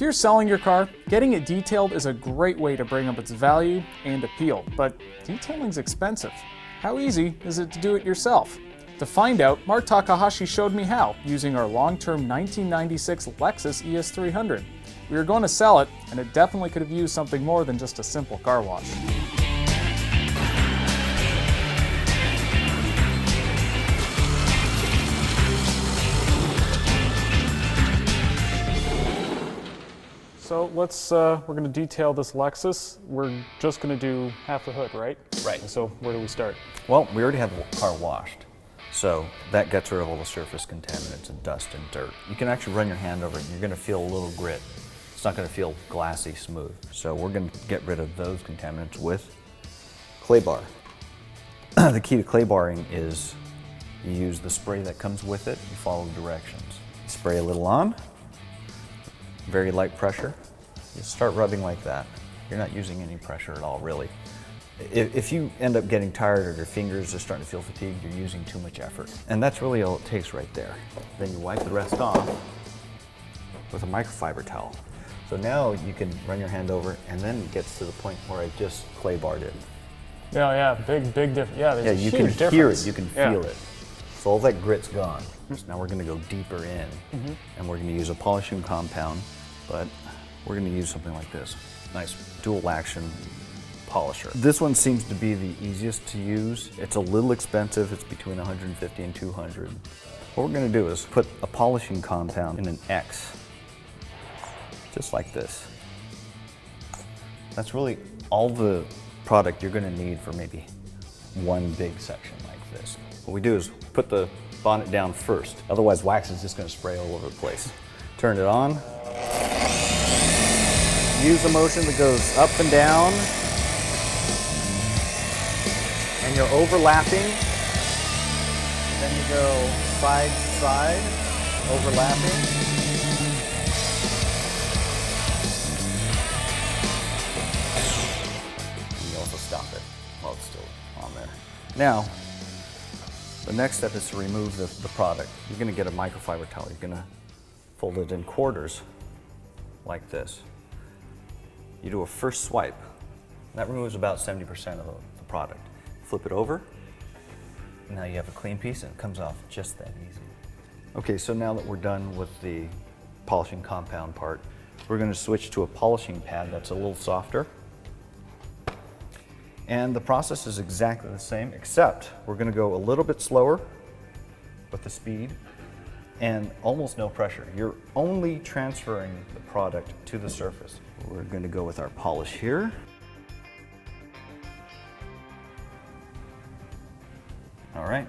you're selling your car, getting it detailed is a great way to bring up its value and appeal, but detailing's expensive. How easy is it to do it yourself? To find out, Mark Takahashi showed me how, using our long-term 1996 Lexus ES300. We were going to sell it, and it definitely could have used something more than just a simple car wash. So we're going to detail this Lexus. We're just going to do half the hood, right? Right. So where do we start? Well, we already have the car washed, so that gets rid of all the surface contaminants and dust and dirt. You can actually run your hand over it and you're going to feel a little grit. It's not going to feel glassy smooth. So we're going to get rid of those contaminants with clay bar. The key to clay barring is you use the spray that comes with it, you follow the directions. Spray a little on, very light pressure. You start rubbing like that. You're not using any pressure at all, really. If you end up getting tired or your fingers are starting to feel fatigued, you're using too much effort. And that's really all it takes right there. Then you wipe the rest off with a microfiber towel. So now you can run your hand over, and then it gets to the point where I just clay barred it. Yeah, big difference. Yeah, there's a you huge can difference. hear it, you can feel it. So all that grit's gone. So now we're going to go deeper in, and we're going to use a polishing compound, but we're going to use something like this. Nice dual action polisher. This one seems to be the easiest to use. It's a little expensive. It's between 150 and 200. What we're going to do is put a polishing compound in an X, just like this. That's really all the product you're going to need for maybe one big section like this. What we do is put the bonnet down first. Otherwise, wax is just going to spray all over the place. Turn it on. Use the motion that goes up and down. And you're overlapping. Then you go side to side, overlapping. And you also stop it while it's still on there. Now, the next step is to remove the product. You're going to get a microfiber towel. You're going to fold it in quarters like this. You do a first swipe. That removes about 70% of the product. Flip it over. Now you have a clean piece and it comes off just that easy. Okay, so now that we're done with the polishing compound part, we're going to switch to a polishing pad that's a little softer. And the process is exactly the same, except we're going to go a little bit slower with the speed and almost no pressure. You're only transferring the product to the surface. We're going to go with our polish here. All right.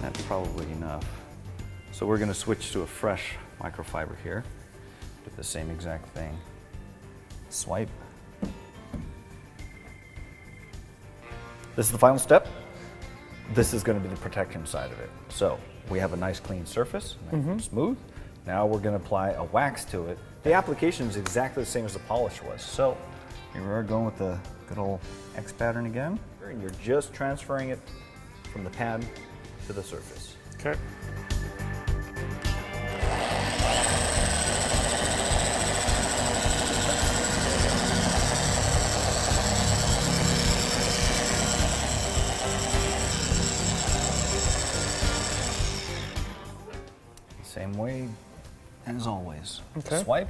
That's probably enough. So we're going to switch to a fresh microfiber here. Do the same exact thing. Swipe. This is the final step. This is going to be the protection side of it. So we have a nice clean surface, nice and smooth. Now we're going to apply a wax to it. The application is exactly the same as the polish was. So here we are going with the good old X pattern again. And you're just transferring it from the pad to the surface. Okay. Same way as always. Okay. Swipe.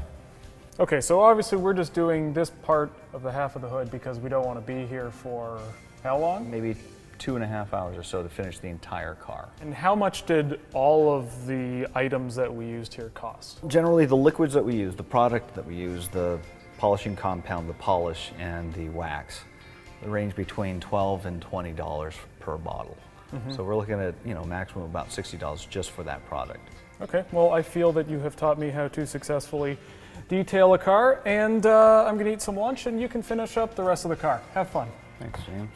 Okay, so obviously we're just doing this part of the half of the hood because we don't want to be here for how long? Maybe 2.5 hours or so to finish the entire car. And how much did all of the items that we used here cost? Generally, the liquids that we use, the product that we use, the polishing compound, the polish, and the wax, they range between $12 and $20 per bottle. So we're looking at, maximum about $60 just for that product. Okay, well, I feel that you have taught me how to successfully detail a car, and I'm going to eat some lunch, and you can finish up the rest of the car. Have fun. Thanks, James.